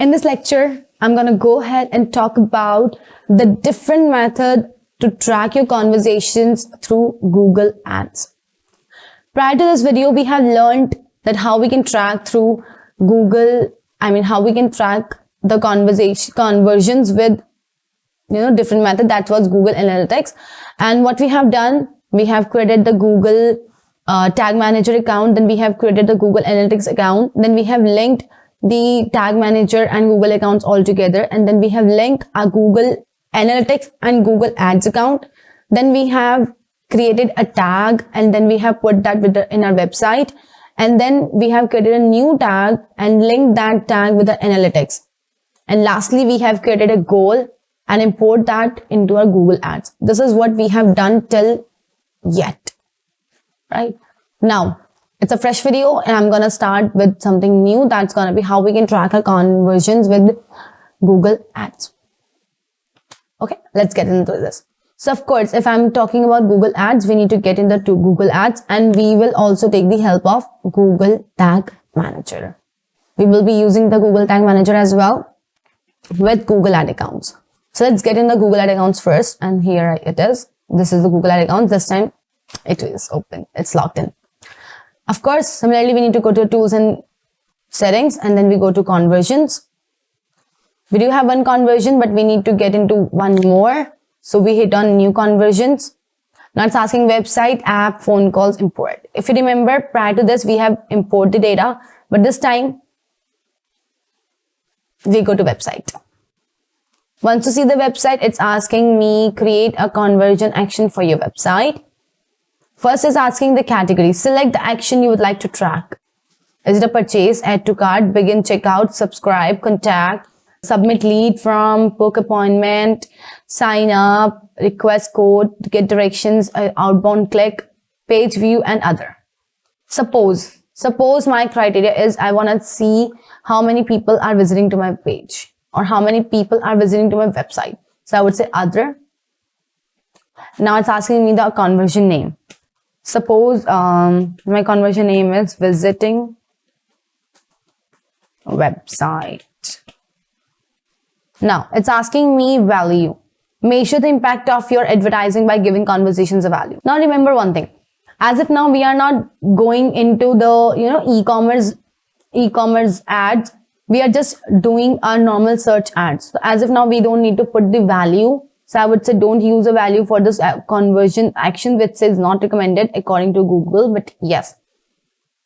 In this lecture, I'm going to go ahead and talk about the different method to track your conversations through Google Ads. Prior to this video, we have learned that how we can track through how we can track the conversions with different method. That was Google Analytics. And what we have done, we have created the Google Tag Manager account, then we have created the Google Analytics account, then we have linked the Tag Manager and Google accounts all together, and then we have linked our Google Analytics and Google Ads account. Then we have created a tag, and then we have put that in our website, and then we have created a new tag and linked that tag with the analytics. And lastly, we have created a goal and import that into our Google Ads. This is what we have done till yet, right? Now, it's a fresh video and I'm going to start with something new. That's going to be how we can track our conversions with Google Ads. Okay, let's get into this. So of course, if I'm talking about Google Ads, we need to get into Google Ads, and we will also take the help of Google Tag Manager. We will be using the Google Tag Manager as well with Google Ad accounts. So let's get in the Google Ad accounts first, and here it is. This is the Google Ad account. This time it is open. It's logged in. Of course, similarly, we need to go to tools and settings, and then we go to conversions. We do have one conversion, but we need to get into one more. So we hit on new conversions. Now it's asking website, app, phone calls, import. If you remember, prior to this, we have import the data, but this time we go to website. Once you see the website, it's asking me create a conversion action for your website. First is asking the category. Select the action you would like to track. Is it a purchase, add to cart, begin checkout, subscribe, contact, submit lead from, book appointment, sign up, request code, get directions, outbound click, page view, and other. Suppose my criteria is I want to see how many people are visiting to my page or how many people are visiting to my website. So I would say other. Now it's asking me the conversion name. Suppose my conversion name is visiting website. Now it's asking me value. Measure the impact of your advertising by giving conversations a value. Now remember one thing. As if now we are not going into the e-commerce ads. We are just doing our normal search ads. So as if now we don't need to put the value. So I would say don't use a value for this conversion action which says not recommended according to Google. But yes,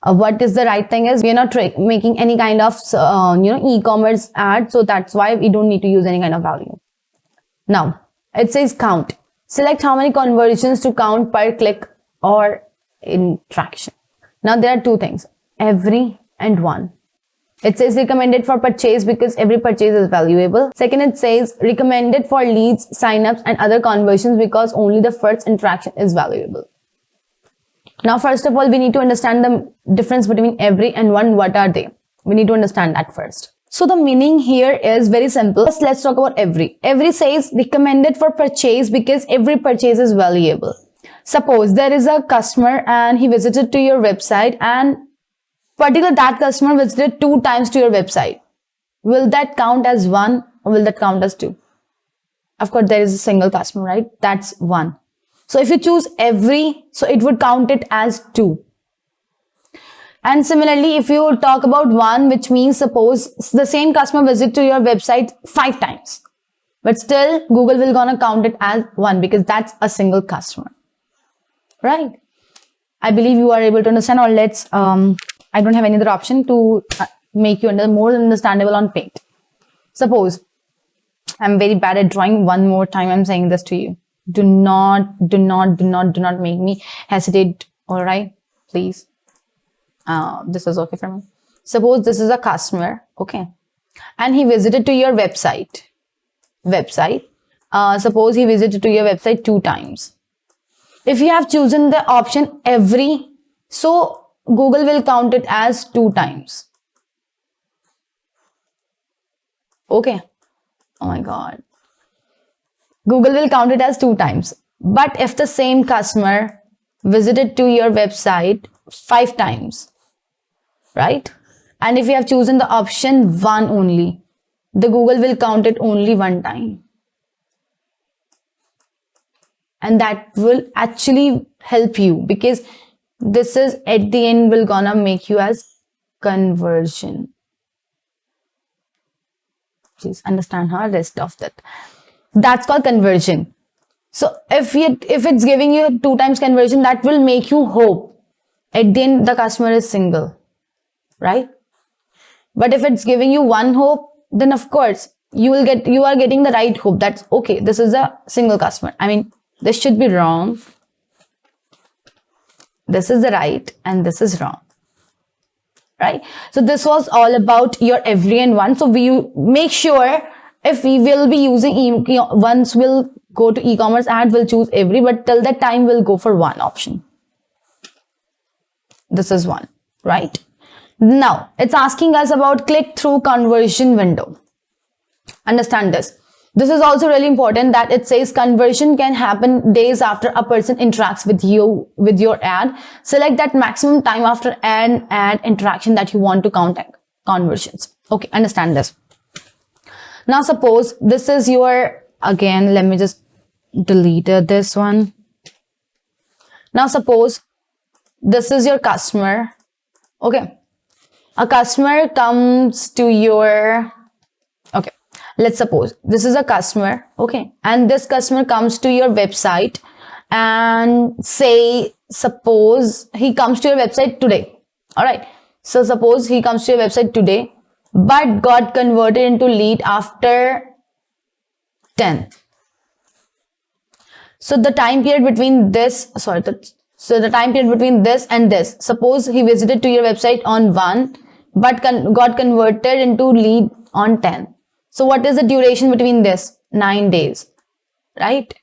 what is the right thing is we are not making any kind of e-commerce ad. So that's why we don't need to use any kind of value. Now it says count. Select how many conversions to count per click or interaction. Now there are two things, every and one. It says recommended for purchase because every purchase is valuable. Second, it says recommended for leads, signups, and other conversions because only the first interaction is valuable. Now, first of all, we need to understand the difference between every and one. What are they? We need to understand that first. So the meaning here is very simple. First, let's talk about every. Every says recommended for purchase because every purchase is valuable. Suppose there is a customer and he visited to your website, and particularly that customer visited 2 times to your website. Will that count as 1 or will that count as 2? Of course, there is a single customer, right? That's 1. So if you choose every, so it would count it as 2. And similarly, if you talk about 1, which means suppose the same customer visit to your website 5 times, but still Google will gonna count it as 1 because that's a single customer, right? I believe you are able to understand, or let's, I don't have any other option to make you more understandable on paint. Suppose I'm very bad at drawing. One more time I'm saying this to you. Do not make me hesitate. All right, please. This is okay for me. Suppose this is a customer, okay, and he visited to your website. Suppose he visited to your website 2 times. If you have chosen the option every, so Google will count it as 2 times. Okay. Oh my God. Google will count it as 2 times. But if the same customer visited to your website 5 times, right? And if you have chosen the option 1 only, the Google will count it only one time. And that will actually help you, because this is at the end will gonna make you as conversion. Please understand how rest of that. That's called conversion. So if it's giving you 2 times conversion, that will make you hope at the end the customer is single, right? But if it's giving you 1 hope, then of course you are getting the right hope. That's okay. This is a single customer. I mean, this should be wrong. This is the right and this is wrong. Right? So this was all about your every and one. So we make sure if we will be using once we'll go to e-commerce ad, we'll choose every, but till that time we'll go for one option. This is one, right? Now it's asking us about click-through conversion window. Understand this. This is also really important, that it says conversion can happen days after a person interacts with you, with your ad. Select that maximum time after an ad interaction that you want to count conversions. Okay, understand this. Now suppose this is your, again, let me just delete this one. Now suppose this is your customer. Okay. A customer comes to your, okay. Let's suppose this is a customer, okay, and this customer comes to your website and suppose he comes to your website today. All right. So suppose he comes to your website today, but got converted into lead after 10. So the time period between this, the time period between this and this, suppose he visited to your website on 1, but got converted into lead on 10. So what is the duration between this? 9 days, right?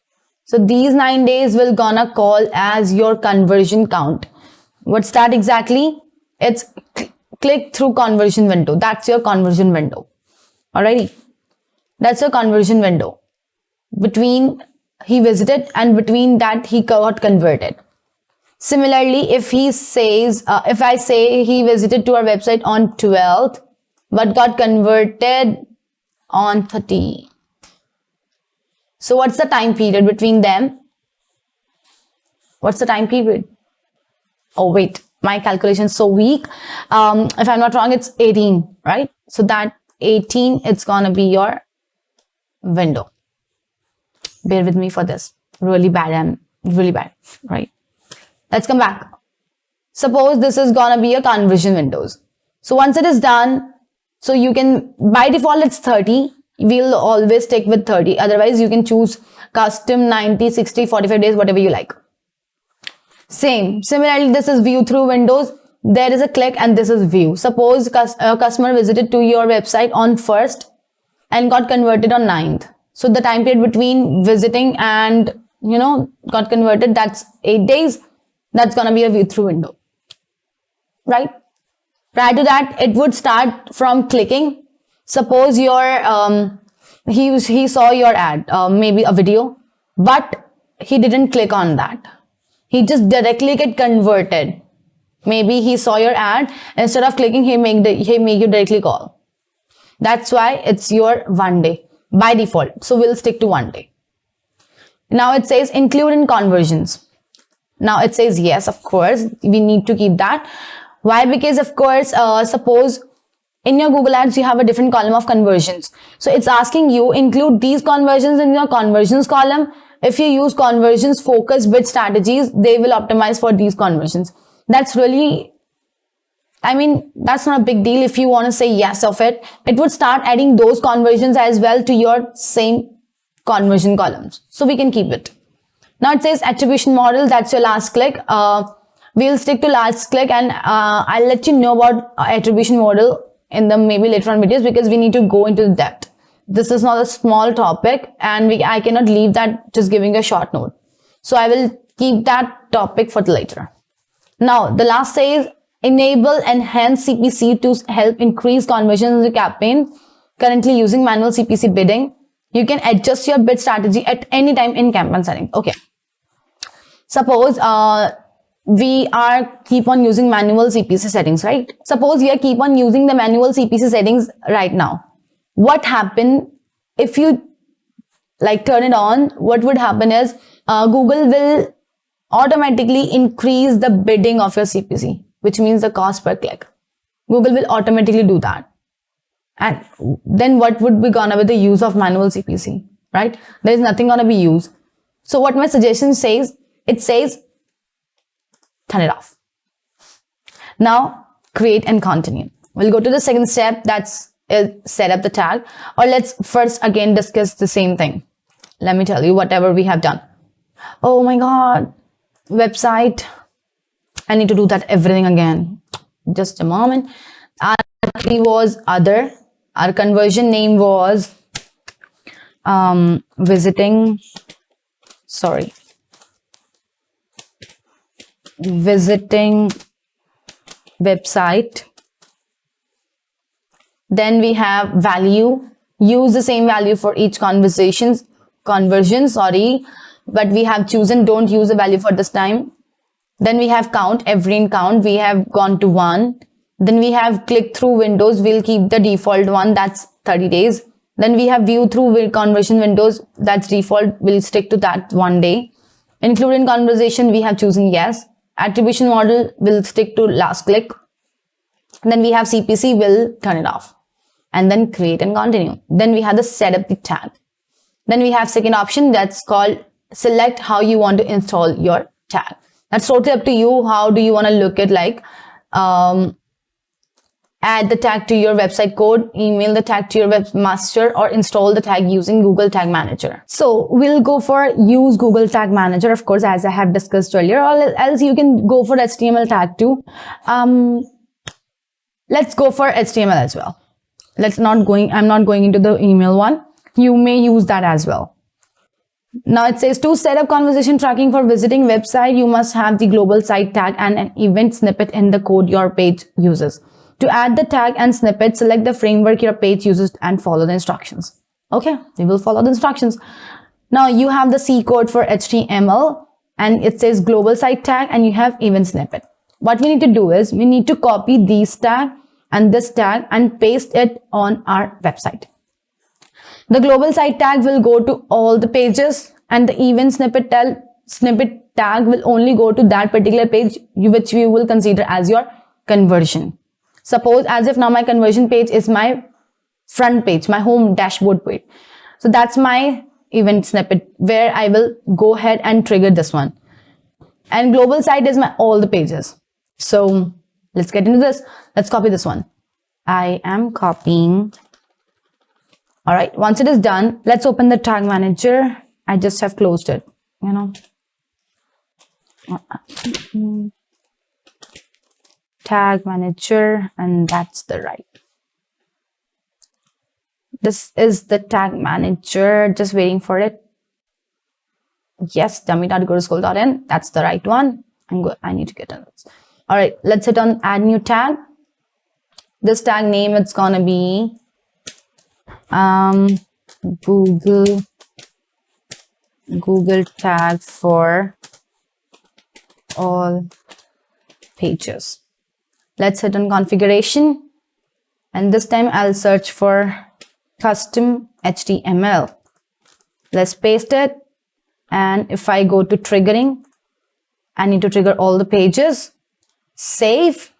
So these 9 days will gonna call as your conversion count. What's that exactly? It's click-through conversion window. That's your conversion window. Alrighty. That's your conversion window. Between he visited and between that he got converted. Similarly, if he says, if I say he visited to our website on 12th, but got converted on 30. So what's the time period between them? What's the time period? Oh wait, my calculation is so weak. If I'm not wrong, it's 18, right? So that 18, it's gonna be your window. Bear with me for this. Really bad, right? Let's come back. Suppose this is gonna be a conversion windows. So once it is done, so you can, by default, it's 30. We'll always stick with 30. Otherwise, you can choose custom 90, 60, 45 days, whatever you like. Similarly, this is view through windows. There is a click and this is view. Suppose a customer visited to your website on 1st and got converted on 9th. So the time period between visiting and, got converted, that's 8 days. That's going to be a view through window, right? Prior to that, it would start from clicking. Suppose your he saw your ad, maybe a video, but he didn't click on that. He just directly get converted. Maybe he saw your ad, instead of clicking, he make you directly call. That's why it's your 1 day by default. So we'll stick to 1 day. Now it says include in conversions. Now it says yes, of course, we need to keep that. Why? Because of course, suppose in your Google Ads, you have a different column of conversions. So it's asking you include these conversions in your conversions column. If you use conversions focused bid strategies, they will optimize for these conversions. That's really, that's not a big deal. If you want to say yes of it, it would start adding those conversions as well to your same conversion columns. So we can keep it. Now it says attribution model. That's your last click. We'll stick to last click, and I'll let you know about attribution model in the maybe later on videos, because we need to go into depth. This is not a small topic, and I cannot leave that just giving a short note. So I will keep that topic for later. Now the last says enable enhanced CPC to help increase conversions in the campaign. Currently using manual CPC bidding, you can adjust your bid strategy at any time in campaign settings. Okay. Suppose we keep on using manual CPC settings, right? Suppose we keep on using the manual CPC settings right now. what happened if you like turn it on? What would happen is Google will automatically increase the bidding of your CPC, which means the cost per click. Google will automatically do that. And then what would be gonna be the use of manual CPC, right? There is nothing gonna be used. So what my suggestion says, it says turn it off. Now create and continue. We'll go to the second step, that's set up the tag. Or let's first again discuss the same thing. Let me tell you whatever we have done. Oh my god, website, I need to do that everything again. Just a moment. Our key was other. Our conversion name was visiting website. Then we have value. Use the same value for each conversion, but we have chosen don't use a value for this time. Then we have count, every in count, we have gone to 1. Then we have click through windows, we'll keep the default one, that's 30 days. Then we have view through conversion windows, that's default, we'll stick to that 1 day. Include in conversation, we have chosen yes. Attribution model will stick to last click. Then we have CPC, we'll turn it off. And then create and continue. Then we have the set up the tag. Then we have second option that's called select how you want to install your tag. That's totally up to you. How do you want to look at like add the tag to your website code, email the tag to your webmaster, or install the tag using Google Tag Manager. So we'll go for use Google Tag Manager, of course, as I have discussed earlier, or else you can go for HTML tag too. Let's go for HTML as well. I'm not going into the email one. You may use that as well. Now it says to set up conversation tracking for visiting website, you must have the global site tag and an event snippet in the code your page uses. To add the tag and snippet, select the framework your page uses and follow the instructions. Okay, we will follow the instructions. Now you have the C code for HTML and it says global site tag and you have event snippet. What we need to do is we need to copy these tag and this tag and paste it on our website. The global site tag will go to all the pages and the event snippet tag will only go to that particular page which we will consider as your conversion. Suppose as if now my conversion page is my front page, my home dashboard page. So that's my event snippet where I will go ahead and trigger this one. And global site is my all the pages. So let's get into this. Let's copy this one. I am copying. All right. Once it is done, let's open the tag manager. I just have closed it, tag manager, and that's the right. This is the tag manager. Just waiting for it. Yes, dummy.guruschool.in. That's the right one. I'm good. I need to get on this. All right, let's hit on add new tag. This tag name, it's gonna be Google tag for all pages. Let's hit on configuration, and this time I'll search for custom HTML. Let's paste it, and if I go to triggering, I need to trigger all the pages. Save,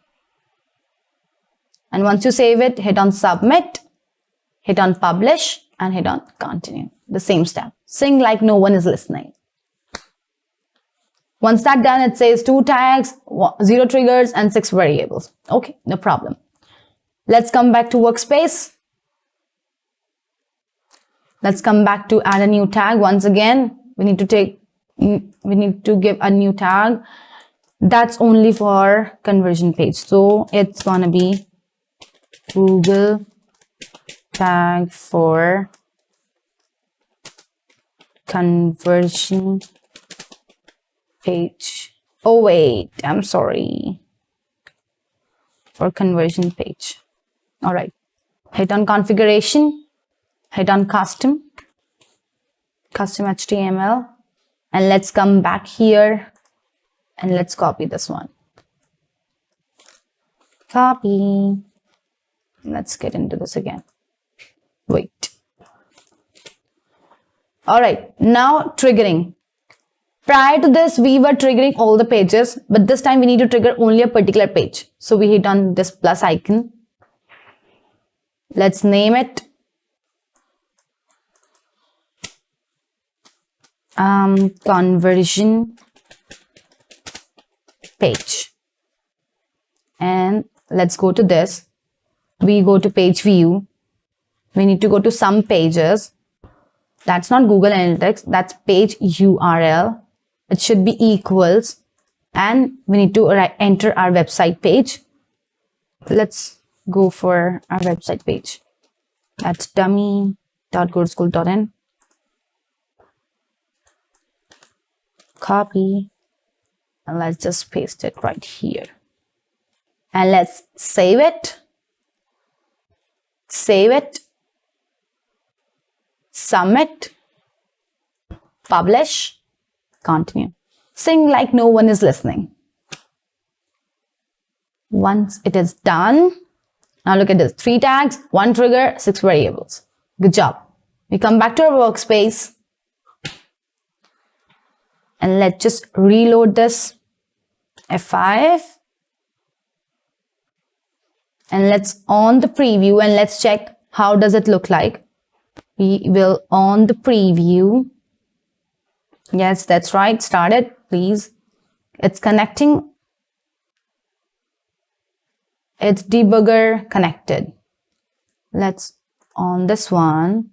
and once you save it, hit on submit, hit on publish, and hit on continue. The same step. Sing like no one is listening. Once that's done, it says 2 tags, 0 triggers, and 6 variables. Okay, no problem. Let's come back to workspace. Let's come back to add a new tag. Once again, we need to give a new tag. That's only for conversion page. So it's gonna be Google tag for conversion page. Oh wait, I'm sorry. For conversion page. All right. Hit on configuration. Hit on custom HTML, and let's come back here and let's copy this one. Copy. Let's get into this again. All right, now triggering. Prior to this, we were triggering all the pages, but this time we need to trigger only a particular page. So we hit on this plus icon. Let's name it conversion page. And let's go to this. We go to page view. We need to go to some pages. That's not Google Analytics, that's page URL. It should be equals, and we need to enter our website page. Let's go for our website page. That's dummy.courseschool.in. Copy, and let's just paste it right here. And let's save it. Save it. Submit. Publish. Continue. Sing like no one is listening. Once it is done, now look at this. 3 tags, 1 trigger, 6 variables. Good job. We come back to our workspace. And let's just reload this. F5. And let's on the preview and let's check how does it look like. We will on the preview. Yes, that's right. Start it, please. It's connecting. It's debugger connected. Let's on this one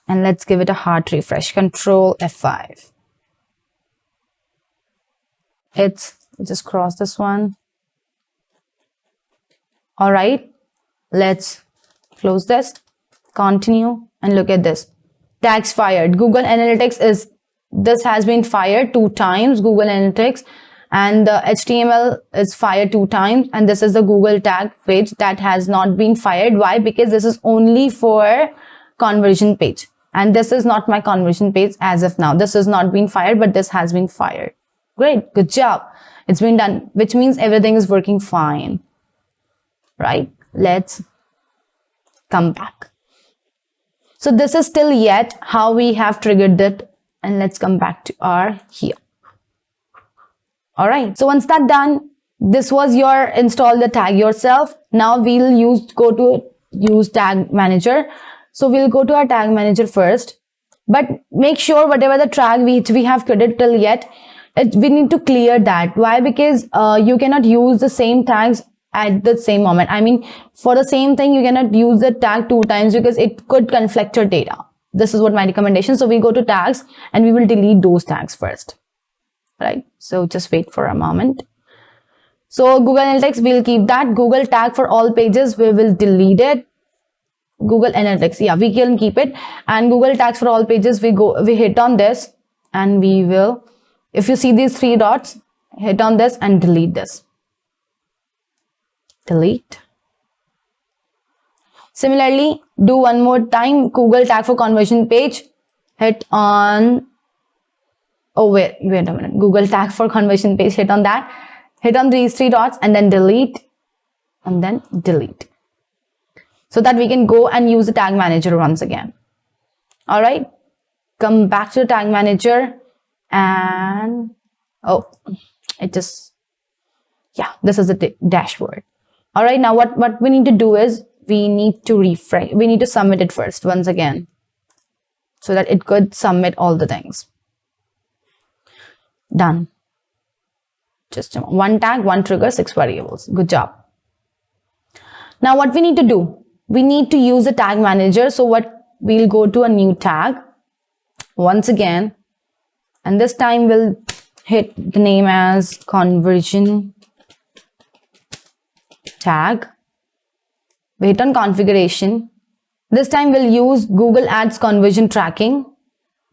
and let's give it a hard refresh. Control F5. Just cross this one. All right. Let's close this. Continue and look at this. Tags fired. Google Analytics this has been fired 2 times, Google Analytics, and the HTML is fired 2 times, and this is the Google tag page that has not been fired. Why? Because this is only for conversion page, and this is not my conversion page as of now. This has not been fired, but this has been fired. Great, good job. It's been done, which means everything is working fine, right? Let's come back. So this is still yet how we have triggered it. And let's come back to our here. All right. So once that's done, this was your install the tag yourself. Now we'll go to use tag manager. So we'll go to our tag manager first, but make sure whatever the tag which we have created till yet, we need to clear that. Why? Because you cannot use the same tags at the same moment. I mean, for the same thing, you cannot use the tag 2 times because it could conflict your data. This is what my recommendation. So we go to tags and we will delete those tags first, right? So just wait for a moment. So Google Analytics, we'll keep that. Google tag for all pages, we will delete it. Google Analytics, yeah, we can keep it. And Google tags for all pages, we hit on this and we will, if you see these 3 dots, hit on this and delete this. Delete. Similarly, do one more time, Google tag for conversion page, hit on, wait a minute, Google tag for conversion page, hit on that, hit on these 3 dots and then delete, so that we can go and use the tag manager once again. All right, come back to the tag manager and, this is the dashboard. All right, now what we need to do is, we need to refresh. We need to submit it first once again so that it could submit all the things. Done. Just 1 tag, 1 trigger, 6 variables. Good job. Now what we need to do? We need to use the tag manager. So we'll go to a new tag once again, and this time we'll hit the name as conversion tag. We hit on configuration. This time we'll use Google Ads conversion tracking.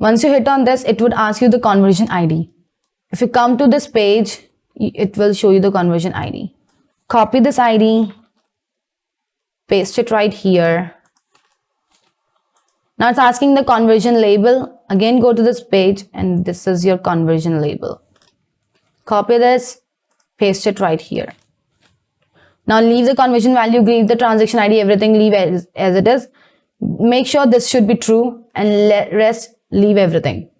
Once you hit on this, it would ask you the conversion ID. If you come to this page, it will show you the conversion ID. Copy this ID, paste it right here. Now it's asking the conversion label. Again, go to this page and this is your conversion label. Copy this, paste it right here. Now leave the conversion value, leave the transaction ID, everything leave as it is. Make sure this should be true and let rest leave everything.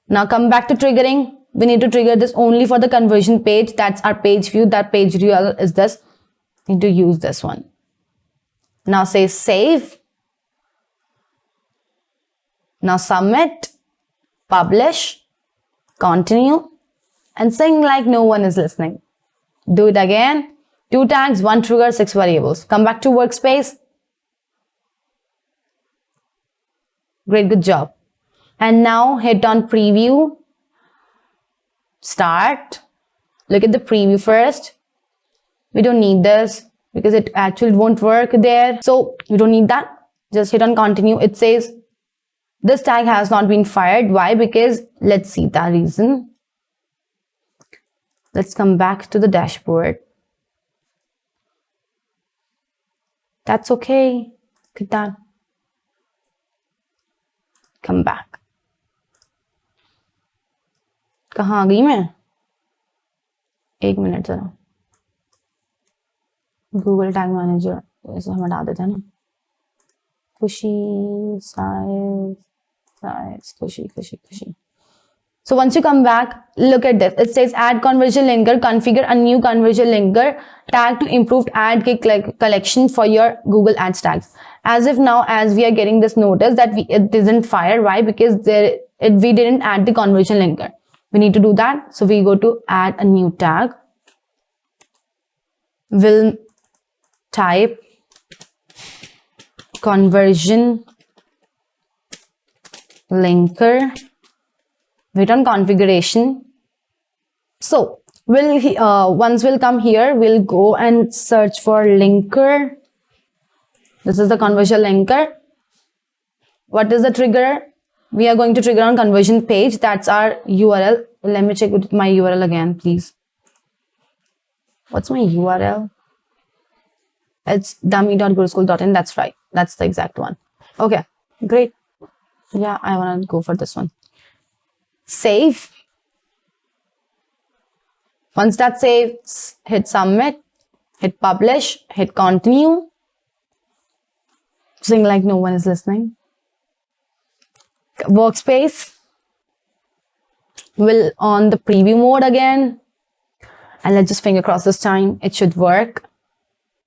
Now come back to triggering. We need to trigger this only for the conversion page. That's our page view. That page URL is this. Need to use this one. Now say save. Now submit, publish, continue, and sing like no one is listening. Do it again. 2 tags, 1 trigger, 6 variables. Come back to workspace. Great, good job. And now hit on preview. Start. Look at the preview first. We don't need this because it actually won't work there. So we don't need that. Just hit on continue. It says this tag has not been fired. Why? Because let's see the reason. Let's come back to the dashboard. That's okay. Look at that. Come back. कहाँ आ गई मैं? एक minute जरा. Google Tag Manager ऐसे हम हटा देते हैं ना. खुशी, size, खुशी. So once you come back, look at this. It says add conversion linker, configure a new conversion linker tag to improved ad collection for your Google Ads tags. As if now, as we are getting this notice that it isn't fired. Why? Because we didn't add the conversion linker. We need to do that. So we go to add a new tag. We'll type conversion linker. Wait on configuration. So once we'll come here, we'll go and search for linker. This is the conversion linker. What is the trigger? We are going to trigger on conversion page. That's our URL. Let me check with my URL again, please. What's my URL? It's dummy.guruschool.in. That's right. That's the exact one. Okay, great. Yeah, I want to go for this one. Save. Once that's saved, hit submit, hit publish, hit continue. Sing like no one is listening. Workspace. We'll on the preview mode again. And let's just finger cross this time. It should work.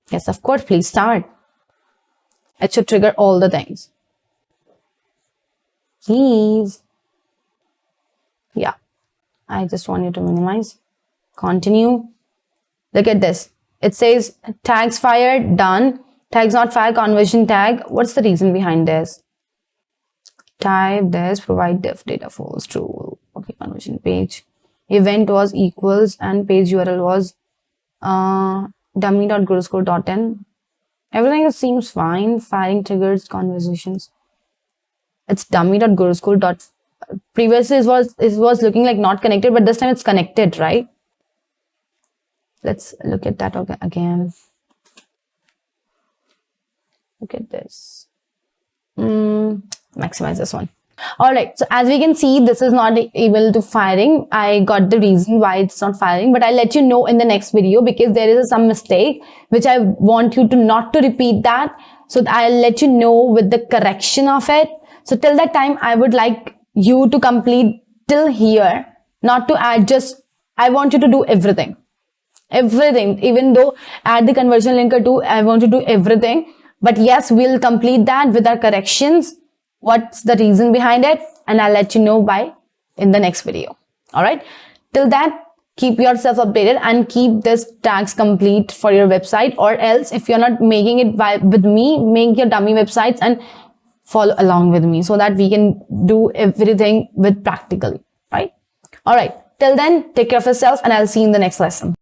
Yes, of course, please start. It should trigger all the things. Please. Yeah, I just want you to minimize. Continue. Look at this. It says tags fired, done. Tags not fired, conversion tag. What's the reason behind this? Type this, provide def data false true. Okay, conversion page. Event was equals and page URL was dummy.guruschool.in. Everything seems fine. Firing triggers, conversations. It's dummy.guruschool.in. Previously it was looking like not connected, but this time it's connected, right? Let's look at that again. Look at this. Maximize this one. All right, so as we can see, this is not able to firing. I got the reason why it's not firing, but I'll let you know in the next video because there is some mistake which I want you to not to repeat that. So I'll let you know with the correction of it. So till that time, I would like you to complete till here, not to add just, I want you to do everything, even though add the conversion linker too, I want to do everything. But yes, we'll complete that with our corrections. What's the reason behind it? And I'll let you know in the next video. All right. Till that, keep yourself updated and keep this tags complete for your website, or else if you're not making it with me, make your dummy websites and follow along with me so that we can do everything with practically, right? All right. Till then, take care of yourself and I'll see you in the next lesson.